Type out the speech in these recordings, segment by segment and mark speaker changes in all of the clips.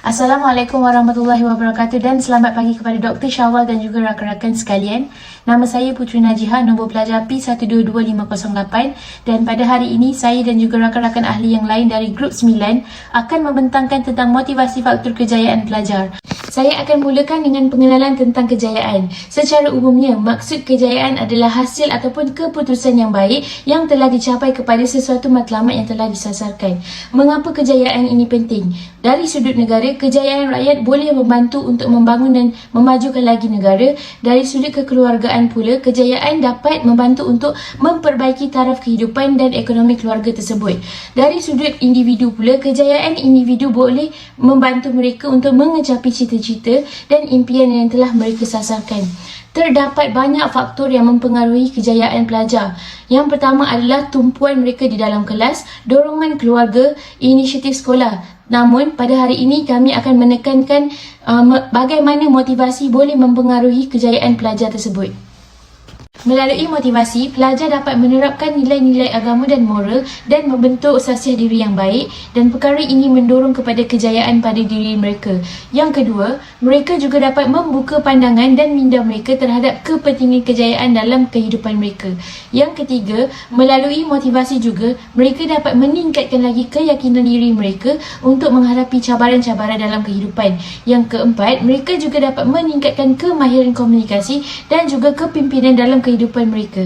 Speaker 1: Assalamualaikum warahmatullahi wabarakatuh dan selamat pagi kepada Dr. Syawal dan juga rakan-rakan sekalian. Nama saya Putri Najihah, nombor pelajar P122508, dan pada hari ini saya dan juga rakan-rakan ahli yang lain dari Grup 9 akan membentangkan tentang motivasi faktor kejayaan pelajar. Saya akan mulakan dengan pengenalan tentang kejayaan. Secara umumnya, maksud kejayaan adalah hasil ataupun keputusan yang baik yang telah dicapai kepada sesuatu matlamat yang telah disasarkan. Mengapa kejayaan ini penting? Dari sudut negara, kejayaan rakyat boleh membantu untuk membangun dan memajukan lagi negara. Dari sudut kekeluargaan pula, kejayaan dapat membantu untuk memperbaiki taraf kehidupan dan ekonomi keluarga tersebut. Dari sudut individu pula, kejayaan individu boleh membantu mereka untuk mengecapi cita-cita dan impian yang telah mereka sasarkan. Terdapat banyak faktor yang mempengaruhi kejayaan pelajar. Yang pertama adalah tumpuan mereka di dalam kelas, dorongan keluarga, inisiatif sekolah. Namun, pada hari ini kami akan menekankan bagaimana motivasi boleh mempengaruhi kejayaan pelajar tersebut. Melalui motivasi, pelajar dapat menerapkan nilai-nilai agama dan moral dan membentuk sasiah diri yang baik, dan perkara ini mendorong kepada kejayaan pada diri mereka. Yang kedua, mereka juga dapat membuka pandangan dan minda mereka terhadap kepentingan kejayaan dalam kehidupan mereka. Yang ketiga, melalui motivasi juga, mereka dapat meningkatkan lagi keyakinan diri mereka untuk menghadapi cabaran-cabaran dalam kehidupan. Yang keempat, mereka juga dapat meningkatkan kemahiran komunikasi dan juga kepimpinan dalam kehidupan mereka.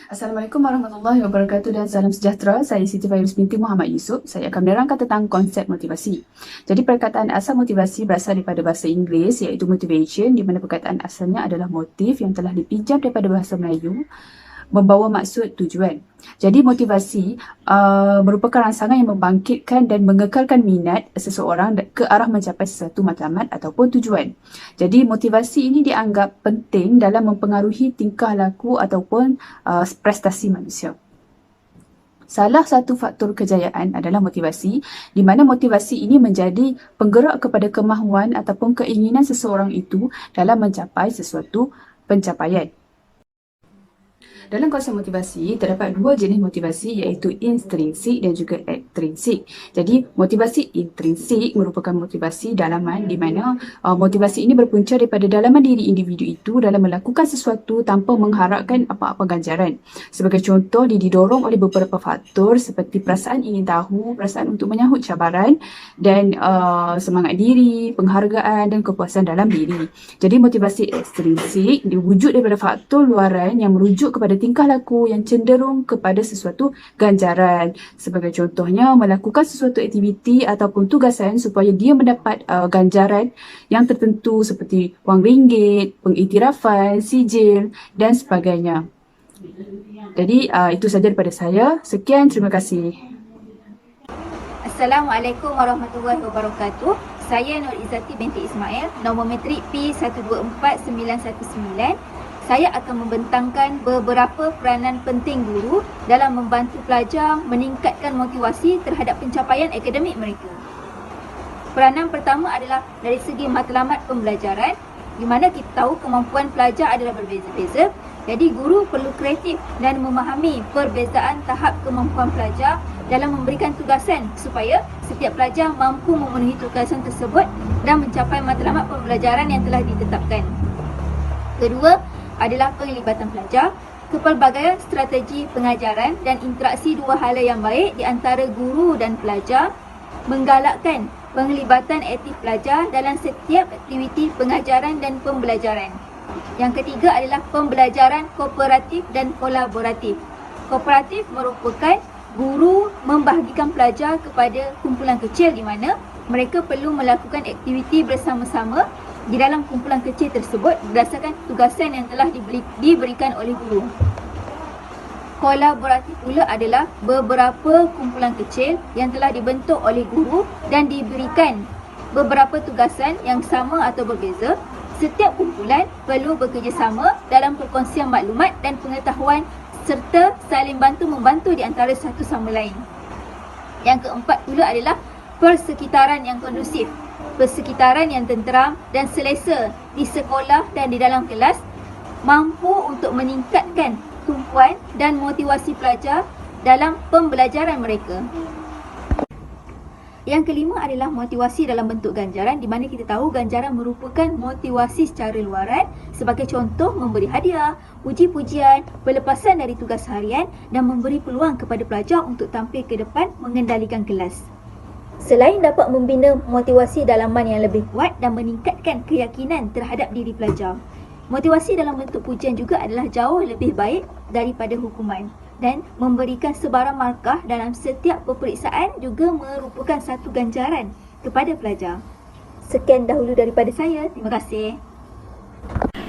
Speaker 2: Assalamualaikum warahmatullahi wabarakatuh dan salam sejahtera. Saya Siti Fairuz binti Muhammad Yusof. Saya akan menerangkan tentang konsep motivasi. Jadi perkataan asal motivasi berasal daripada bahasa Inggeris iaitu motivation, di mana perkataan asalnya adalah motif yang telah dipinjam daripada bahasa Melayu membawa maksud tujuan. Jadi motivasi merupakan rangsangan yang membangkitkan dan mengekalkan minat seseorang ke arah mencapai sesuatu matlamat ataupun tujuan. Jadi motivasi ini dianggap penting dalam mempengaruhi tingkah laku ataupun prestasi manusia. Salah satu faktor kejayaan adalah motivasi, di mana motivasi ini menjadi penggerak kepada kemahuan ataupun keinginan seseorang itu dalam mencapai sesuatu pencapaian. Dalam konsep motivasi, terdapat dua jenis motivasi iaitu intrinsik dan juga ekstrinsik. Jadi, motivasi intrinsik merupakan motivasi dalaman di mana motivasi ini berpunca daripada dalaman diri individu itu dalam melakukan sesuatu tanpa mengharapkan apa-apa ganjaran. Sebagai contoh, dia didorong oleh beberapa faktor seperti perasaan ingin tahu, perasaan untuk menyahut cabaran dan semangat diri, penghargaan dan kepuasan dalam diri. Jadi, motivasi ekstrinsik diwujud daripada faktor luaran yang merujuk kepada tingkah laku yang cenderung kepada sesuatu ganjaran. Sebagai contohnya, melakukan sesuatu aktiviti ataupun tugasan supaya dia mendapat ganjaran yang tertentu seperti wang ringgit, pengiktirafan, sijil dan sebagainya. Jadi itu sahaja daripada saya. Sekian, terima kasih.
Speaker 3: Assalamualaikum warahmatullahi wabarakatuh. Saya Nur Izzati binti Ismail, nombor matrik P124919. Saya akan membentangkan beberapa peranan penting guru dalam membantu pelajar meningkatkan motivasi terhadap pencapaian akademik mereka. Peranan pertama adalah dari segi matlamat pembelajaran, di mana kita tahu kemampuan pelajar adalah berbeza-beza. Jadi guru perlu kreatif dan memahami perbezaan tahap kemampuan pelajar dalam memberikan tugasan supaya setiap pelajar mampu memenuhi tugasan tersebut dan mencapai matlamat pembelajaran yang telah ditetapkan. Kedua adalah penglibatan pelajar, kepelbagaian strategi pengajaran dan interaksi dua hala yang baik di antara guru dan pelajar, menggalakkan penglibatan aktif pelajar dalam setiap aktiviti pengajaran dan pembelajaran. Yang ketiga adalah pembelajaran kooperatif dan kolaboratif. Kooperatif merupakan guru membahagikan pelajar kepada kumpulan kecil di mana mereka perlu melakukan aktiviti bersama-sama di dalam kumpulan kecil tersebut berdasarkan tugasan yang telah diberikan oleh guru. Kolaboratif pula adalah beberapa kumpulan kecil yang telah dibentuk oleh guru dan diberikan beberapa tugasan yang sama atau berbeza. Setiap kumpulan perlu bekerjasama dalam perkongsian maklumat dan pengetahuan serta saling bantu-membantu di antara satu sama lain. Yang keempat pula adalah persekitaran yang kondusif. Persekitaran yang tenteram dan selesa di sekolah dan di dalam kelas mampu untuk meningkatkan tumpuan dan motivasi pelajar dalam pembelajaran mereka. Yang kelima adalah motivasi dalam bentuk ganjaran, di mana kita tahu ganjaran merupakan motivasi secara luaran. Sebagai contoh, memberi hadiah, puji-pujian, pelepasan dari tugas harian dan memberi peluang kepada pelajar untuk tampil ke depan mengendalikan kelas. Selain dapat membina motivasi dalaman yang lebih kuat dan meningkatkan keyakinan terhadap diri pelajar, motivasi dalam bentuk pujian juga adalah jauh lebih baik daripada hukuman. Dan memberikan sebarang markah dalam setiap peperiksaan juga merupakan satu ganjaran kepada pelajar. Sekian dahulu daripada saya. Terima kasih.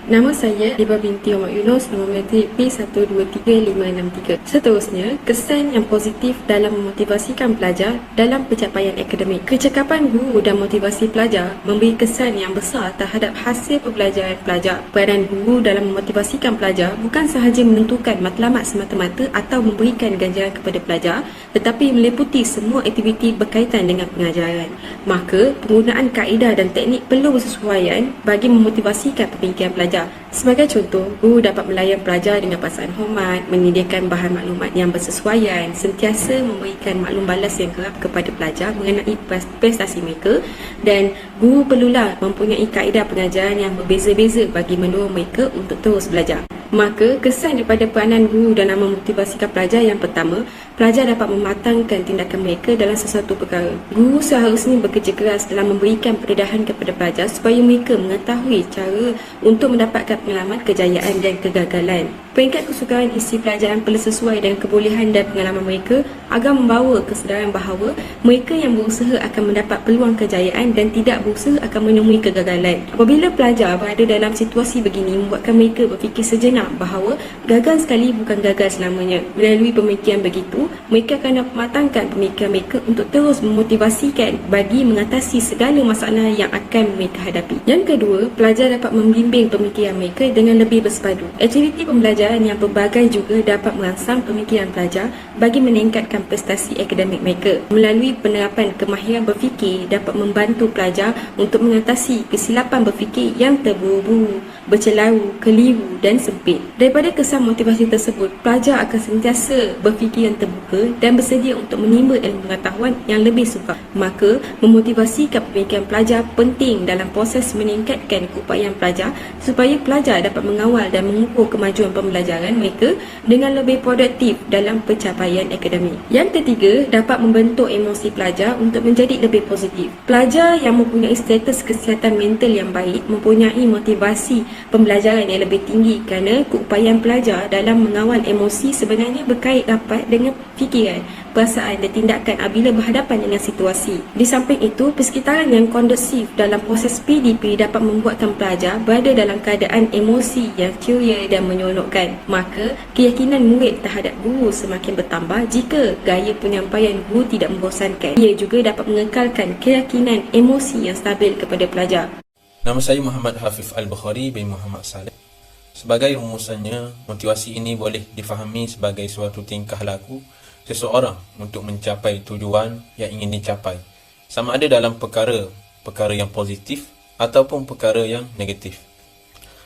Speaker 4: Nama saya Liba binti Omar Yunus, nombor matrik P123563. Seterusnya, kesan yang positif dalam memotivasikan pelajar dalam pencapaian akademik. Kecakapan guru dan motivasi pelajar memberi kesan yang besar terhadap hasil pembelajaran pelajar. Peranan guru dalam memotivasikan pelajar bukan sahaja menentukan matlamat semata-mata atau memberikan ganjaran kepada pelajar, tetapi meliputi semua aktiviti berkaitan dengan pengajaran. Maka, penggunaan kaedah dan teknik perlu bersesuaian bagi memotivasikan pemikiran pelajar. Sebagai contoh, guru dapat melayan pelajar dengan perasaan hormat, menyediakan bahan maklumat yang bersesuaian, sentiasa memberikan maklum balas yang kerap kepada pelajar mengenai prestasi mereka, dan guru perlulah mempunyai kaedah pengajaran yang berbeza-beza bagi mendorong mereka untuk terus belajar. Maka, kesan daripada peranan guru dalam memotivasikan pelajar yang pertama, pelajar dapat mematangkan tindakan mereka dalam sesuatu perkara. Guru seharusnya bekerja keras dalam memberikan pendedahan kepada pelajar supaya mereka mengetahui cara untuk mendapatkan pengalaman kejayaan dan kegagalan. Peringkat kesukaran isi pelajaran perlu sesuai dengan kebolehan dan pengalaman mereka agar membawa kesedaran bahawa mereka yang berusaha akan mendapat peluang kejayaan dan tidak berusaha akan menemui kegagalan. Apabila pelajar berada dalam situasi begini, membuatkan mereka berfikir sejenak bahawa gagal sekali bukan gagal selamanya. Melalui pemikiran begitu, mereka akan mematangkan pemikiran mereka untuk terus memotivasikan bagi mengatasi segala masalah yang akan mereka hadapi. Yang kedua, pelajar dapat membimbing pemikiran mereka dengan lebih bersepadu. Aktiviti pembelajaran yang berbagai juga dapat merangsang pemikiran pelajar bagi meningkatkan prestasi akademik mereka. Melalui penerapan kemahiran berfikir dapat membantu pelajar untuk mengatasi kesilapan berfikir yang terburu-buru, bercelaru, keliru dan sempit. Daripada kesan motivasi tersebut, pelajar akan sentiasa berfikir yang terbuka dan bersedia untuk menimba ilmu pengetahuan yang lebih sukar. Maka, memotivasikan pemikiran pelajar penting dalam proses meningkatkan keupayaan pelajar supaya pelajar dapat mengawal dan mengukur kemajuan pembelajaran mereka dengan lebih produktif dalam pencapaian akademik. Yang ketiga, dapat membentuk emosi pelajar untuk menjadi lebih positif. Pelajar yang mempunyai status kesihatan mental yang baik mempunyai motivasi pembelajaran yang lebih tinggi kerana keupayaan pelajar dalam mengawal emosi sebenarnya berkait rapat dengan fikiran, perasaan dan tindakan apabila berhadapan dengan situasi. Di samping itu, persekitaran yang kondusif dalam proses PDP dapat membuatkan pelajar berada dalam keadaan emosi yang ceria dan menyeronokkan. Maka, keyakinan murid terhadap guru semakin bertambah jika gaya penyampaian guru tidak membosankan. Ia juga dapat mengekalkan keyakinan emosi yang stabil kepada pelajar.
Speaker 5: Nama saya Muhammad Hafiz Al-Bukhari bin Muhammad Saleh. Sebagai rumusannya, motivasi ini boleh difahami sebagai suatu tingkah laku seseorang untuk mencapai tujuan yang ingin dicapai, sama ada dalam perkara yang positif ataupun perkara yang negatif.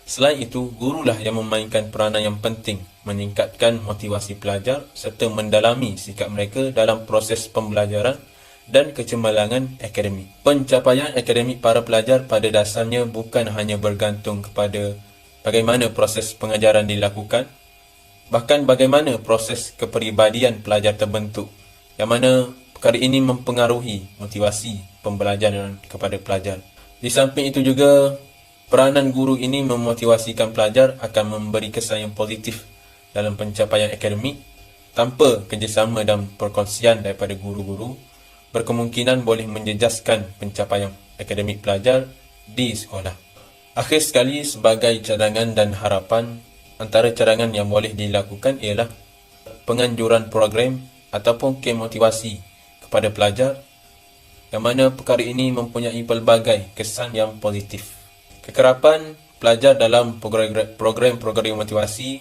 Speaker 5: Selain itu, gurulah yang memainkan peranan yang penting meningkatkan motivasi pelajar serta mendalami sikap mereka dalam proses pembelajaran dan kecemerlangan akademik. Pencapaian akademik para pelajar pada dasarnya bukan hanya bergantung kepada bagaimana proses pengajaran dilakukan, bahkan bagaimana proses kepribadian pelajar terbentuk, yang mana perkara ini mempengaruhi motivasi pembelajaran kepada pelajar. Di samping itu juga, peranan guru ini memotivasikan pelajar akan memberi kesan yang positif dalam pencapaian akademik. Tanpa kerjasama dan perkongsian daripada guru-guru, berkemungkinan boleh menjejaskan pencapaian akademik pelajar di sekolah. Akhir sekali, sebagai cadangan dan harapan, antara cadangan yang boleh dilakukan ialah penganjuran program ataupun kem motivasi kepada pelajar, yang mana perkara ini mempunyai pelbagai kesan yang positif. Kekerapan pelajar dalam program-program motivasi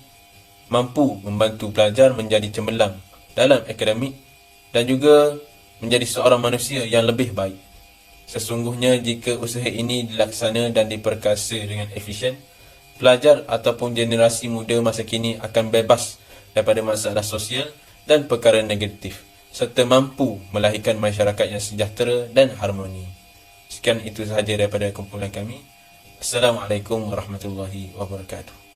Speaker 5: mampu membantu pelajar menjadi cemerlang dalam akademik dan juga menjadi seorang manusia yang lebih baik. Sesungguhnya jika usaha ini dilaksana dan diperkasa dengan efisien, pelajar ataupun generasi muda masa kini akan bebas daripada masalah sosial dan perkara negatif. serta mampu melahirkan masyarakat yang sejahtera dan harmoni. Sekian itu sahaja daripada kumpulan kami. Assalamualaikum warahmatullahi wabarakatuh.